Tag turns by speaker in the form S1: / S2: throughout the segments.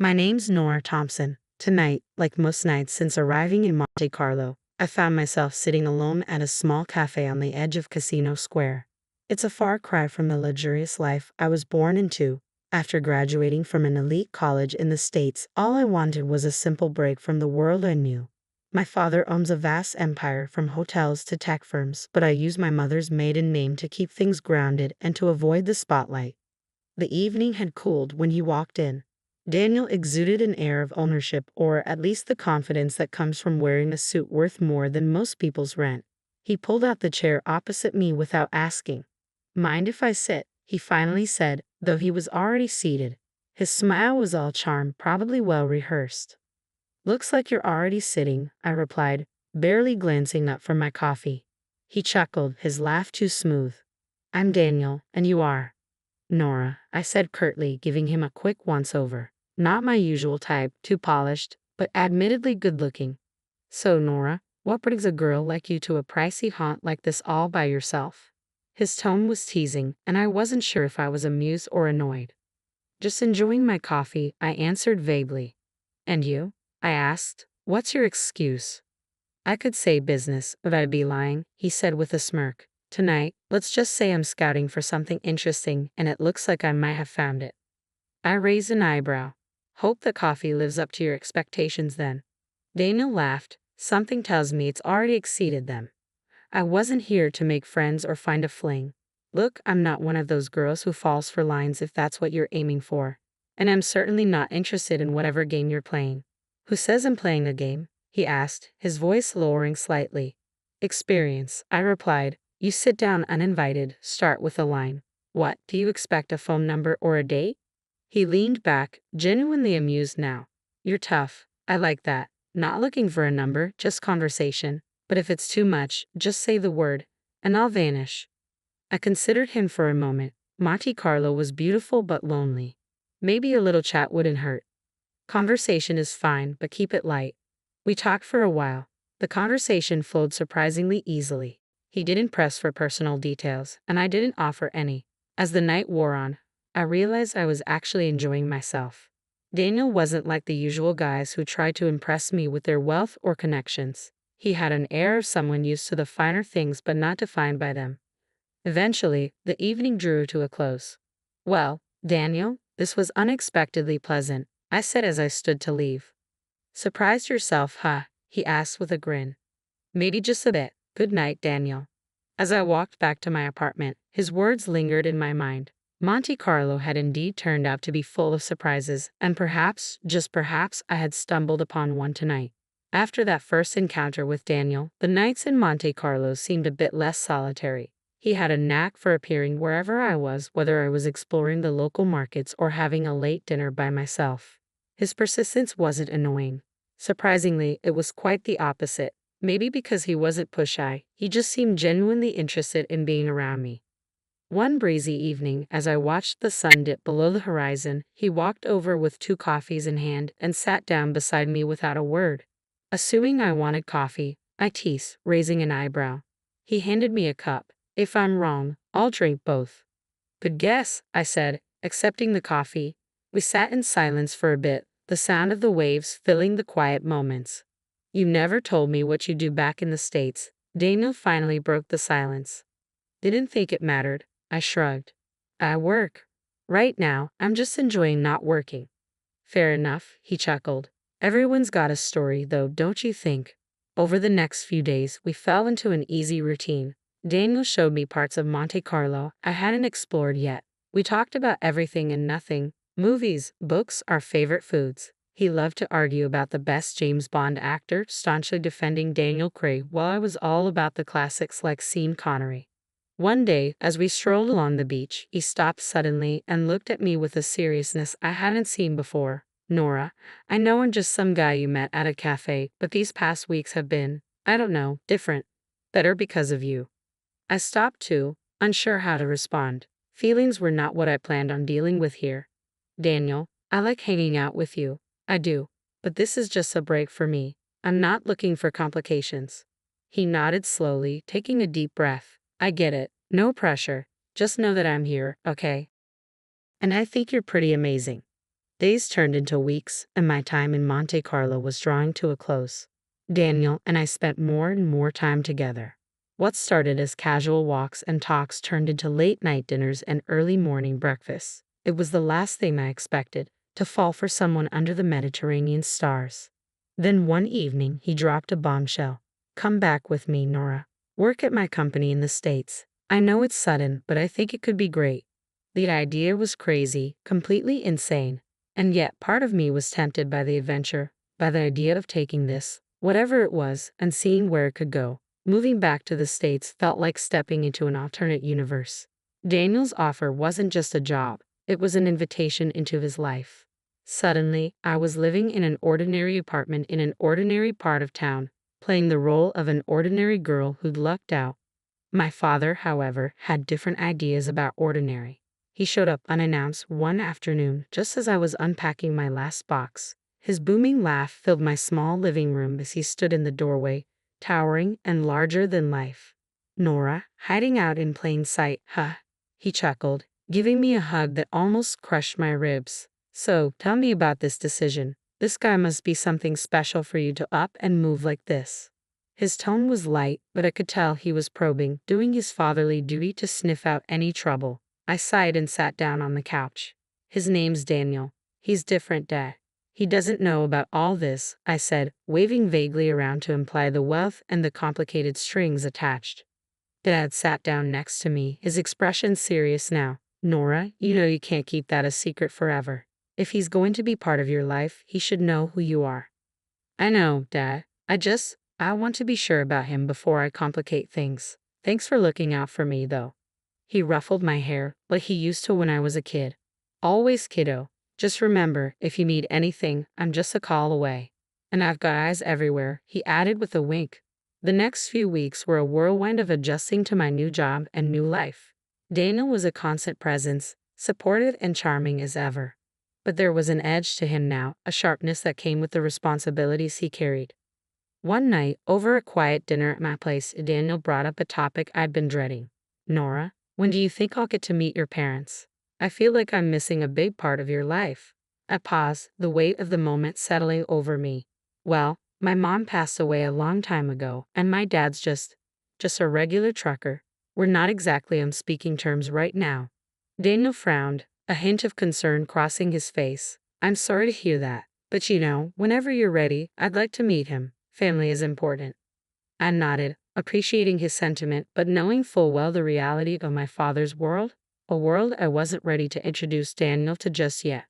S1: My name's Nora Thompson. Tonight, like most nights since arriving in Monte Carlo, I found myself sitting alone at a small cafe on the edge of Casino Square. It's a far cry from the luxurious life I was born into. After graduating from an elite college in the States, all I wanted was a simple break from the world I knew. My father owns a vast empire from hotels to tech firms, but I use my mother's maiden name to keep things grounded and to avoid the spotlight. The evening had cooled when he walked in. Daniel exuded an air of ownership, or at least the confidence that comes from wearing a suit worth more than most people's rent. He pulled out the chair opposite me without asking. "Mind if I sit?" he finally said, though he was already seated. His smile was all charm, probably well rehearsed. "Looks like you're already sitting," I replied, barely glancing up from my coffee. He chuckled, his laugh too smooth. "I'm Daniel, and you are?" "Nora," I said curtly, giving him a quick once-over. Not my usual type, too polished, but admittedly good-looking. "So, Nora, what brings a girl like you to a pricey haunt like this all by yourself?" His tone was teasing, and I wasn't sure if I was amused or annoyed. "Just enjoying my coffee," I answered vaguely. "And you?" I asked. "What's your excuse?" "I could say business, but I'd be lying," he said with a smirk. "Tonight, let's just say I'm scouting for something interesting, and it looks like I might have found it." I raised an eyebrow. "Hope the coffee lives up to your expectations then." Daniel laughed. "Something tells me it's already exceeded them. I wasn't here to make friends or find a fling. Look, I'm not one of those girls who falls for lines if that's what you're aiming for. And I'm certainly not interested in whatever game you're playing." "Who says I'm playing a game?" he asked, his voice lowering slightly. "Experience," I replied. "You sit down uninvited, start with a line. What, do you expect a phone number or a date?" He leaned back, genuinely amused now. "You're tough. I like that. Not looking for a number, just conversation. But if it's too much, just say the word, and I'll vanish." I considered him for a moment. Monte Carlo was beautiful but lonely. Maybe a little chat wouldn't hurt. "Conversation is fine, but keep it light." We talked for a while. The conversation flowed surprisingly easily. He didn't press for personal details, and I didn't offer any. As the night wore on, I realized I was actually enjoying myself. Daniel wasn't like the usual guys who tried to impress me with their wealth or connections. He had an air of someone used to the finer things but not defined by them. Eventually, the evening drew to a close. "Well, Daniel, this was unexpectedly pleasant," I said as I stood to leave. "Surprised yourself, huh?" he asked with a grin. "Maybe just a bit. Good night, Daniel." As I walked back to my apartment, his words lingered in my mind. Monte Carlo had indeed turned out to be full of surprises, and perhaps, just perhaps, I had stumbled upon one tonight. After that first encounter with Daniel, the nights in Monte Carlo seemed a bit less solitary. He had a knack for appearing wherever I was, whether I was exploring the local markets or having a late dinner by myself. His persistence wasn't annoying. Surprisingly, it was quite the opposite. Maybe because he wasn't push-shy, he just seemed genuinely interested in being around me. One breezy evening, as I watched the sun dip below the horizon, he walked over with 2 coffees in hand and sat down beside me without a word. Assuming I wanted coffee, I teased, raising an eyebrow. He handed me a cup. "If I'm wrong, I'll drink both." "Good guess," I said, accepting the coffee. We sat in silence for a bit, the sound of the waves filling the quiet moments. "You never told me what you do back in the States." Daniel finally broke the silence. "Didn't think it mattered." I shrugged. "I work. Right now, I'm just enjoying not working." "Fair enough," he chuckled. "Everyone's got a story, though, don't you think?" Over the next few days, we fell into an easy routine. Daniel showed me parts of Monte Carlo I hadn't explored yet. We talked about everything and nothing: movies, books, our favorite foods. He loved to argue about the best James Bond actor, staunchly defending Daniel Craig, while I was all about the classics like Sean Connery. One day, as we strolled along the beach, he stopped suddenly and looked at me with a seriousness I hadn't seen before. "Nora, I know I'm just some guy you met at a cafe, but these past weeks have been, I don't know, different. Better because of you." I stopped too, unsure how to respond. Feelings were not what I planned on dealing with here. "Daniel, I like hanging out with you. I do. But this is just a break for me. I'm not looking for complications." He nodded slowly, taking a deep breath. "I get it. No pressure. Just know that I'm here, okay? And I think you're pretty amazing." Days turned into weeks, and my time in Monte Carlo was drawing to a close. Daniel and I spent more and more time together. What started as casual walks and talks turned into late-night dinners and early morning breakfasts. It was the last thing I expected, to fall for someone under the Mediterranean stars. Then one evening he dropped a bombshell. "Come back with me, Nora. Work at my company in the States. I know it's sudden, but I think it could be great." The idea was crazy, completely insane. And yet part of me was tempted by the adventure, by the idea of taking this, whatever it was, and seeing where it could go. Moving back to the States felt like stepping into an alternate universe. Daniel's offer wasn't just a job, it was an invitation into his life. Suddenly, I was living in an ordinary apartment in an ordinary part of town, playing the role of an ordinary girl who'd lucked out. My father, however, had different ideas about ordinary. He showed up unannounced one afternoon just as I was unpacking my last box. His booming laugh filled my small living room as he stood in the doorway, towering and larger than life. "Nora, hiding out in plain sight, huh?" He chuckled, giving me a hug that almost crushed my ribs. "So, tell me about this decision. This guy must be something special for you to up and move like this." His tone was light, but I could tell he was probing, doing his fatherly duty to sniff out any trouble. I sighed and sat down on the couch. "His name's Daniel. He's different, Dad. He doesn't know about all this," I said, waving vaguely around to imply the wealth and the complicated strings attached. Dad sat down next to me, his expression serious now. "Nora, you know you can't keep that a secret forever. If he's going to be part of your life, he should know who you are." "I know, Dad. I want to be sure about him before I complicate things. Thanks for looking out for me, though." He ruffled my hair, like he used to when I was a kid. "Always, kiddo. Just remember, if you need anything, I'm just a call away. And I've got eyes everywhere," he added with a wink. The next few weeks were a whirlwind of adjusting to my new job and new life. Daniel was a constant presence, supportive and charming as ever. But there was an edge to him now, a sharpness that came with the responsibilities he carried. One night, over a quiet dinner at my place, Daniel brought up a topic I'd been dreading. "Nora, when do you think I'll get to meet your parents? I feel like I'm missing a big part of your life." I paused, the weight of the moment settling over me. "Well, my mom passed away a long time ago, and my dad's just a regular trucker. We're not exactly on speaking terms right now." Daniel frowned, a hint of concern crossing his face. "I'm sorry to hear that, but whenever you're ready, I'd like to meet him. Family is important." I nodded, appreciating his sentiment, but knowing full well the reality of my father's world, a world I wasn't ready to introduce Daniel to just yet.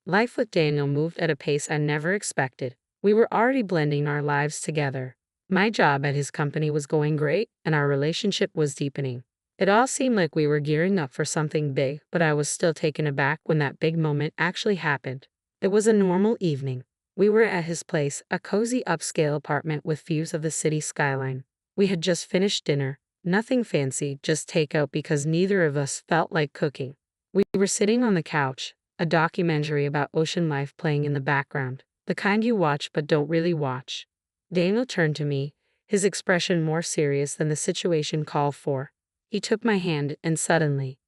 S1: Life with Daniel moved at a pace I never expected. We were already blending our lives together. My job at his company was going great, and our relationship was deepening. It all seemed like we were gearing up for something big, but I was still taken aback when that big moment actually happened. It was a normal evening. We were at his place, a cozy upscale apartment with views of the city skyline. We had just finished dinner, nothing fancy, just takeout because neither of us felt like cooking. We were sitting on the couch, a documentary about ocean life playing in the background, the kind you watch but don't really watch. Daniel turned to me, his expression more serious than the situation called for. He took my hand, and suddenly,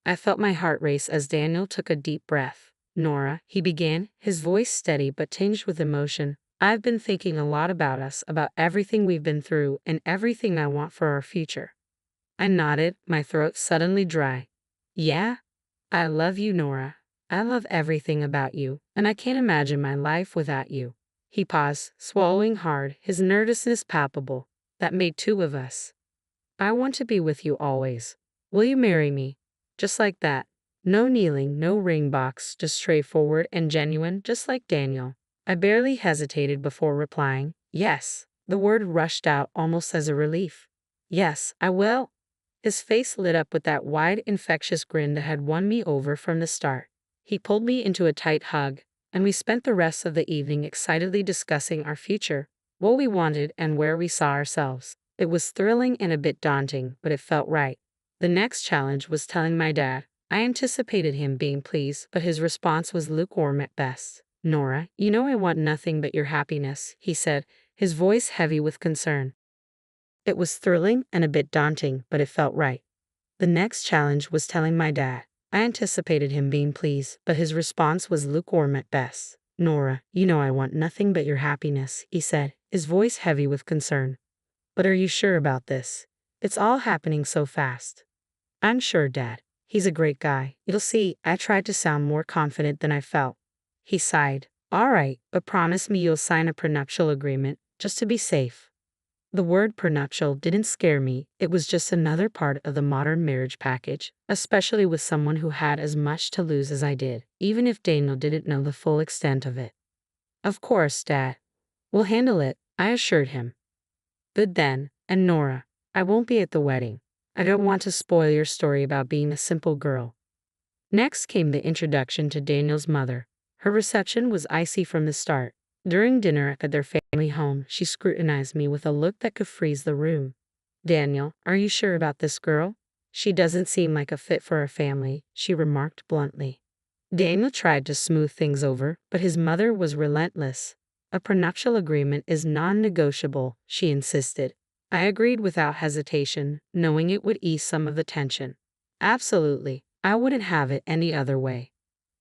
S1: I felt my heart race as Daniel took a deep breath. "Nora," he began, his voice steady but tinged with emotion, "I've been thinking a lot about us, about everything we've been through, and everything I want for our future." I nodded, my throat suddenly dry. "Yeah? I love you, Nora. I love everything about you, and I can't imagine my life without you." He paused, swallowing hard, his nervousness palpable. "That made two of us. I want to be with you always. Will you marry me?" Just like that. No kneeling, no ring box, just straightforward and genuine, just like Daniel. I barely hesitated before replying, "Yes." The word rushed out almost as a relief. "Yes, I will." His face lit up with that wide, infectious grin that had won me over from the start. He pulled me into a tight hug, and we spent the rest of the evening excitedly discussing our future, what we wanted and where we saw ourselves. It was thrilling and a bit daunting, but it felt right. The next challenge was telling my dad. I anticipated him being pleased, but his response was lukewarm at best. "Nora, you know I want nothing but your happiness," he said, his voice heavy with concern. It was thrilling and a bit daunting, but it felt right. The next challenge was telling my dad. I anticipated him being pleased, but his response was lukewarm at best. Nora, you know I want nothing but your happiness, he said, his voice heavy with concern. But are you sure about this? It's all happening so fast. I'm sure, Dad. He's a great guy. You'll see. I tried to sound more confident than I felt. He sighed. All right, but promise me you'll sign a prenuptial agreement, just to be safe. The word prenuptial didn't scare me, it was just another part of the modern marriage package, especially with someone who had as much to lose as I did, even if Daniel didn't know the full extent of it. Of course, Dad. We'll handle it, I assured him. Good then, and Nora, I won't be at the wedding. I don't want to spoil your story about being a simple girl. Next came the introduction to Daniel's mother. Her reception was icy from the start. During dinner at their family home, she scrutinized me with a look that could freeze the room. Daniel, are you sure about this girl? She doesn't seem like a fit for our family, she remarked bluntly. Daniel tried to smooth things over, but his mother was relentless. A prenuptial agreement is non-negotiable, she insisted. I agreed without hesitation, knowing it would ease some of the tension. Absolutely, I wouldn't have it any other way.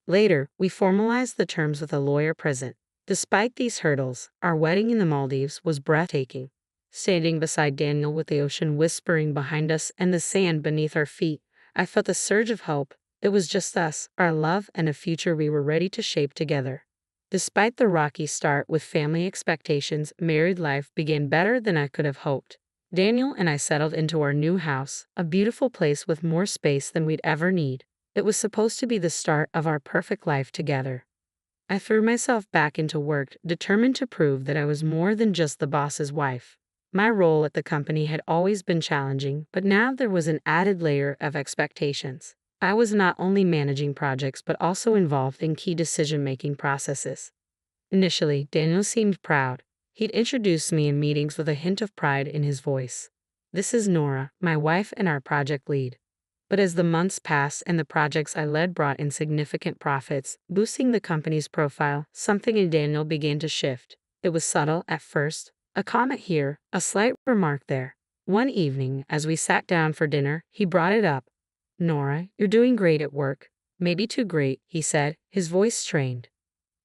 S1: Later, we formalized the terms with a lawyer present. Despite these hurdles, our wedding in the Maldives was breathtaking. Standing beside Daniel with the ocean whispering behind us and the sand beneath our feet, I felt a surge of hope. It was just us, our love, and a future we were ready to shape together. Despite the rocky start with family expectations, married life began better than I could have hoped. Daniel and I settled into our new house, a beautiful place with more space than we'd ever need. It was supposed to be the start of our perfect life together. I threw myself back into work, determined to prove that I was more than just the boss's wife. My role at the company had always been challenging, but now there was an added layer of expectations. I was not only managing projects but also involved in key decision-making processes. Initially, Daniel seemed proud. He'd introduced me in meetings with a hint of pride in his voice. This is Nora, my wife and our project lead. But as the months passed and the projects I led brought in significant profits, boosting the company's profile, something in Daniel began to shift. It was subtle at first, a comment here, a slight remark there. One evening, as we sat down for dinner, he brought it up. Nora, you're doing great at work. Maybe too great, he said, his voice strained.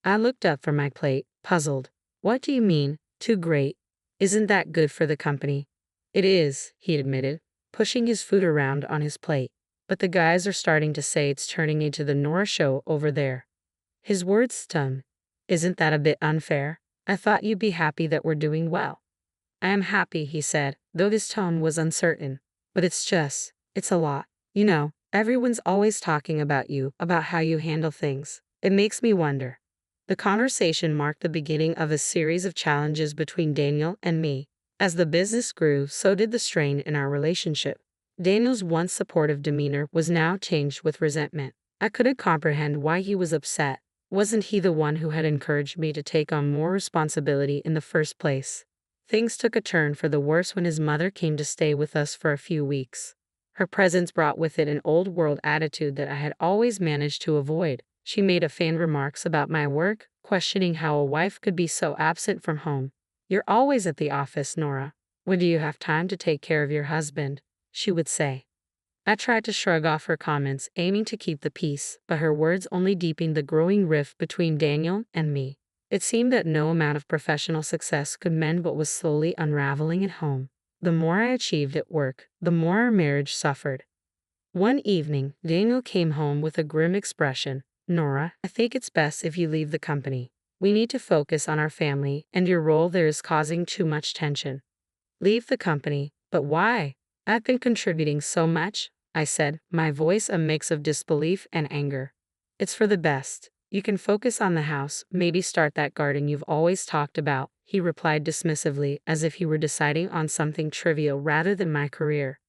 S1: I looked up from my plate, puzzled. What do you mean, too great? Isn't that good for the company? It is, he admitted, pushing his food around on his plate. But the guys are starting to say it's turning into the Nora show over there. His words stung. Isn't that a bit unfair? I thought you'd be happy that we're doing well. I am happy, he said, though his tone was uncertain. But it's a lot. You know, everyone's always talking about you, about how you handle things. It makes me wonder. The conversation marked the beginning of a series of challenges between Daniel and me. As the business grew, so did the strain in our relationship. Daniel's once supportive demeanor was now changed with resentment. I couldn't comprehend why he was upset. Wasn't he the one who had encouraged me to take on more responsibility in the first place? Things took a turn for the worse when his mother came to stay with us for a few weeks. Her presence brought with it an old-world attitude that I had always managed to avoid. She made offhand remarks about my work, questioning how a wife could be so absent from home. You're always at the office, Nora. When do you have time to take care of your husband? She would say. I tried to shrug off her comments, aiming to keep the peace, but her words only deepened the growing rift between Daniel and me. It seemed that no amount of professional success could mend what was slowly unraveling at home. The more I achieved at work, the more our marriage suffered. One evening, Daniel came home with a grim expression. Nora, I think it's best if you leave the company. We need to focus on our family, and your role there is causing too much tension. Leave the company? But why? I've been contributing so much, I said, my voice a mix of disbelief and anger. It's for the best. You can focus on the house, maybe start that garden you've always talked about, he replied dismissively, as if he were deciding on something trivial rather than my career.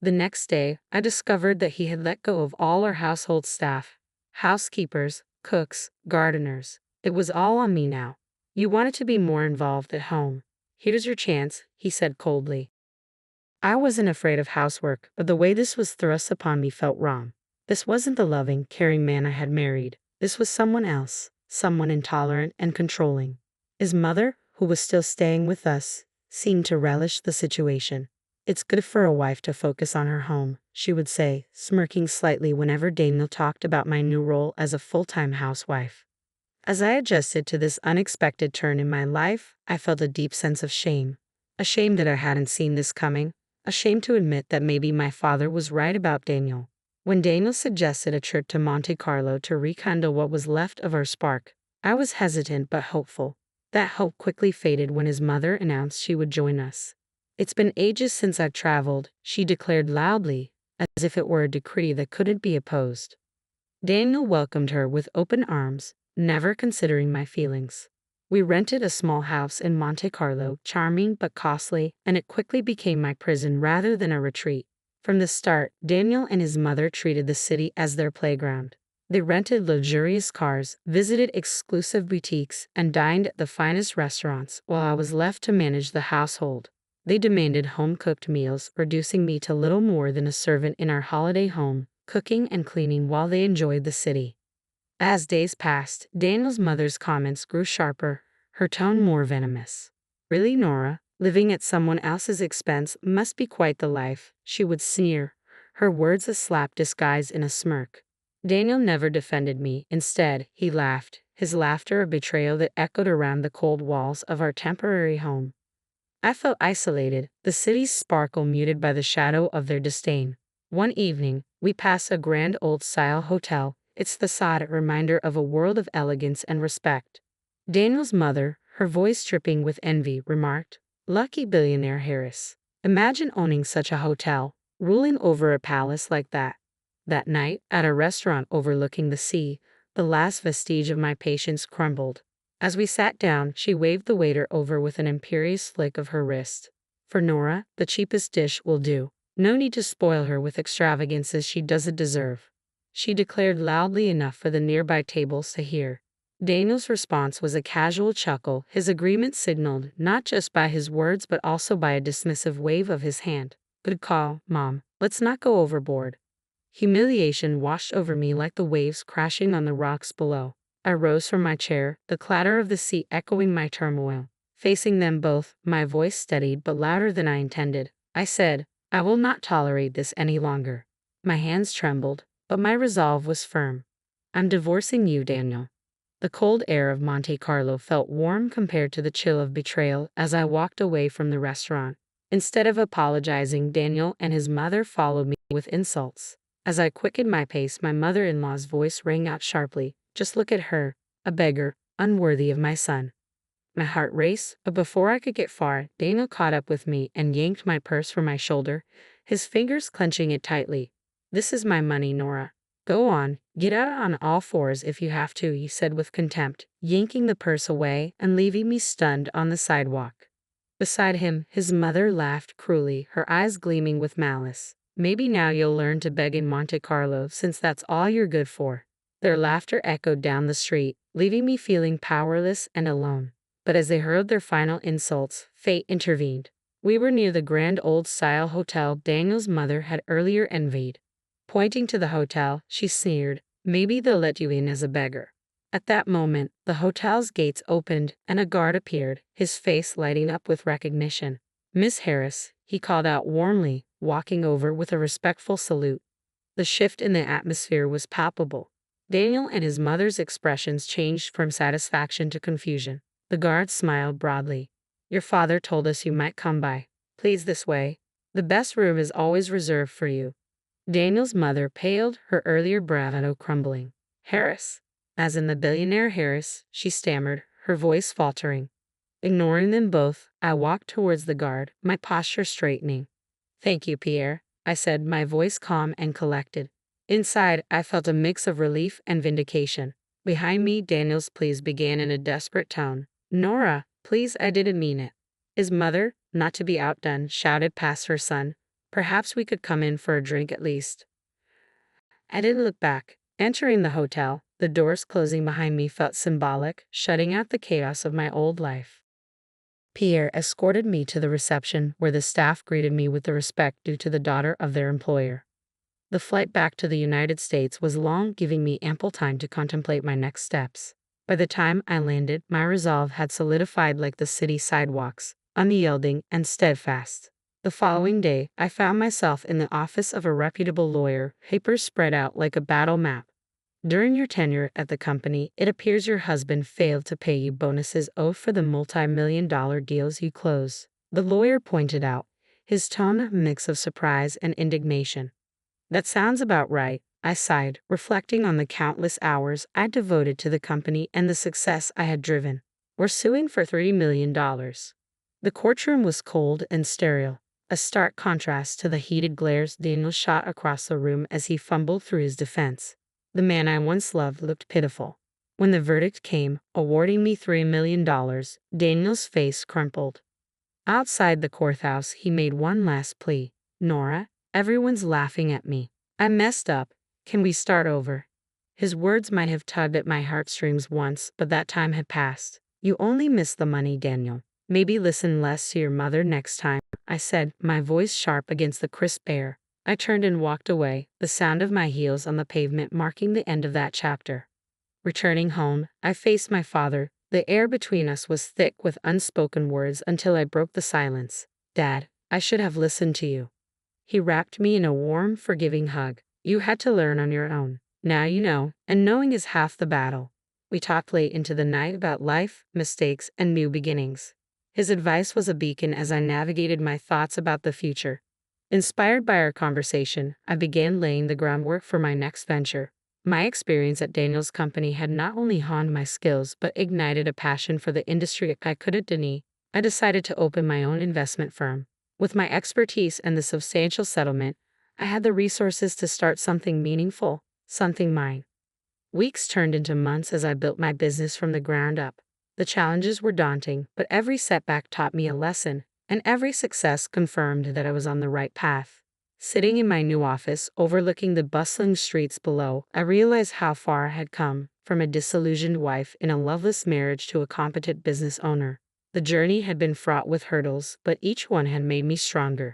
S1: The next day, I discovered that he had let go of all our household staff. Housekeepers, cooks, gardeners. It was all on me now. You wanted to be more involved at home. Here's your chance, he said coldly. I wasn't afraid of housework, but the way this was thrust upon me felt wrong. This wasn't the loving, caring man I had married. This was someone else, someone intolerant and controlling. His mother, who was still staying with us, seemed to relish the situation. It's good for a wife to focus on her home, she would say, smirking slightly whenever Daniel talked about my new role as a full-time housewife. As I adjusted to this unexpected turn in my life, I felt a deep sense of shame. A shame that I hadn't seen this coming. A shame to admit that maybe my father was right about Daniel. When Daniel suggested a trip to Monte Carlo to rekindle what was left of our spark, I was hesitant but hopeful. That hope quickly faded when his mother announced she would join us. It's been ages since I've traveled, she declared loudly, as if it were a decree that couldn't be opposed. Daniel welcomed her with open arms, never considering my feelings. We rented a small house in Monte Carlo, charming but costly, and it quickly became my prison rather than a retreat. From the start, Daniel and his mother treated the city as their playground. They rented luxurious cars, visited exclusive boutiques, and dined at the finest restaurants, while I was left to manage the household. They demanded home-cooked meals, reducing me to little more than a servant in our holiday home, cooking and cleaning while they enjoyed the city. As days passed, Daniel's mother's comments grew sharper, her tone more venomous. "Really, Nora? Living at someone else's expense must be quite the life," she would sneer, her words a slap disguised in a smirk. Daniel never defended me. Instead, he laughed, his laughter a betrayal that echoed around the cold walls of our temporary home. I felt isolated, the city's sparkle muted by the shadow of their disdain. One evening, we passed a grand old-style hotel, its facade a reminder of a world of elegance and respect. Daniel's mother, her voice dripping with envy, remarked, "Lucky billionaire Harris. Imagine owning such a hotel, ruling over a palace like that." That night, at a restaurant overlooking the sea, the last vestige of my patience crumbled. As we sat down, she waved the waiter over with an imperious flick of her wrist. "For Nora, the cheapest dish will do. No need to spoil her with extravagances she doesn't deserve," she declared loudly enough for the nearby tables to hear. Daniel's response was a casual chuckle, his agreement signaled not just by his words but also by a dismissive wave of his hand. "Good call, Mom. Let's not go overboard." Humiliation washed over me like the waves crashing on the rocks below. I rose from my chair, the clatter of the sea echoing my turmoil. Facing them both, my voice steadied but louder than I intended. I said, "I will not tolerate this any longer." My hands trembled, but my resolve was firm. "I'm divorcing you, Daniel." The cold air of Monte Carlo felt warm compared to the chill of betrayal as I walked away from the restaurant. Instead of apologizing, Daniel and his mother followed me with insults. As I quickened my pace, my mother-in-law's voice rang out sharply. "Just look at her, a beggar, unworthy of my son." My heart raced, but before I could get far, Daniel caught up with me and yanked my purse from my shoulder, his fingers clenching it tightly. "This is my money, Nora. Go on, get out on all fours if you have to," he said with contempt, yanking the purse away and leaving me stunned on the sidewalk. Beside him, his mother laughed cruelly, her eyes gleaming with malice. "Maybe now you'll learn to beg in Monte Carlo since that's all you're good for." Their laughter echoed down the street, leaving me feeling powerless and alone. But as they hurled their final insults, fate intervened. We were near the grand old-style hotel Daniel's mother had earlier envied. Pointing to the hotel, she sneered, "Maybe they'll let you in as a beggar." At that moment, the hotel's gates opened and a guard appeared, his face lighting up with recognition. "Miss Harris," he called out warmly, walking over with a respectful salute. The shift in the atmosphere was palpable. Daniel and his mother's expressions changed from satisfaction to confusion. The guard smiled broadly. "Your father told us you might come by. Please, this way. The best room is always reserved for you." Daniel's mother paled, her earlier bravado crumbling. "Harris?" "As in the billionaire Harris," she stammered, her voice faltering. Ignoring them both, I walked towards the guard, my posture straightening. "Thank you, Pierre," I said, my voice calm and collected. Inside, I felt a mix of relief and vindication. Behind me, Daniel's pleas began in a desperate tone. "Nora, please, I didn't mean it." His mother, not to be outdone, shouted past her son, "Perhaps we could come in for a drink at least." I didn't look back. Entering the hotel, the doors closing behind me felt symbolic, shutting out the chaos of my old life. Pierre escorted me to the reception, where the staff greeted me with the respect due to the daughter of their employer. The flight back to the United States was long, giving me ample time to contemplate my next steps. By the time I landed, my resolve had solidified like the city sidewalks, unyielding and steadfast. The following day, I found myself in the office of a reputable lawyer, papers spread out like a battle map. During your tenure at the company, it appears your husband failed to pay you bonuses owed for the multi-million-dollar deals you close, the lawyer pointed out, his tone a mix of surprise and indignation. That sounds about right, I sighed, reflecting on the countless hours I devoted to the company and the success I had driven. We're suing for $30 million. The courtroom was cold and sterile, a stark contrast to the heated glares Daniel shot across the room as he fumbled through his defense. The man I once loved looked pitiful. When the verdict came, awarding me $3 million, Daniel's face crumpled. Outside the courthouse, he made one last plea. Nora, everyone's laughing at me. I messed up. Can we start over? His words might have tugged at my heartstrings once, but that time had passed. You only miss the money, Daniel. Maybe listen less to your mother next time, I said, my voice sharp against the crisp air. I turned and walked away, the sound of my heels on the pavement marking the end of that chapter. Returning home, I faced my father. The air between us was thick with unspoken words until I broke the silence. Dad, I should have listened to you. He wrapped me in a warm, forgiving hug. You had to learn on your own. Now you know, and knowing is half the battle. We talked late into the night about life, mistakes, and new beginnings. His advice was a beacon as I navigated my thoughts about the future. Inspired by our conversation, I began laying the groundwork for my next venture. My experience at Daniel's company had not only honed my skills but ignited a passion for the industry I couldn't deny. I decided to open my own investment firm. With my expertise and the substantial settlement, I had the resources to start something meaningful, something mine. Weeks turned into months as I built my business from the ground up. The challenges were daunting, but every setback taught me a lesson, and every success confirmed that I was on the right path. Sitting in my new office, overlooking the bustling streets below, I realized how far I had come, from a disillusioned wife in a loveless marriage to a competent business owner. The journey had been fraught with hurdles, but each one had made me stronger.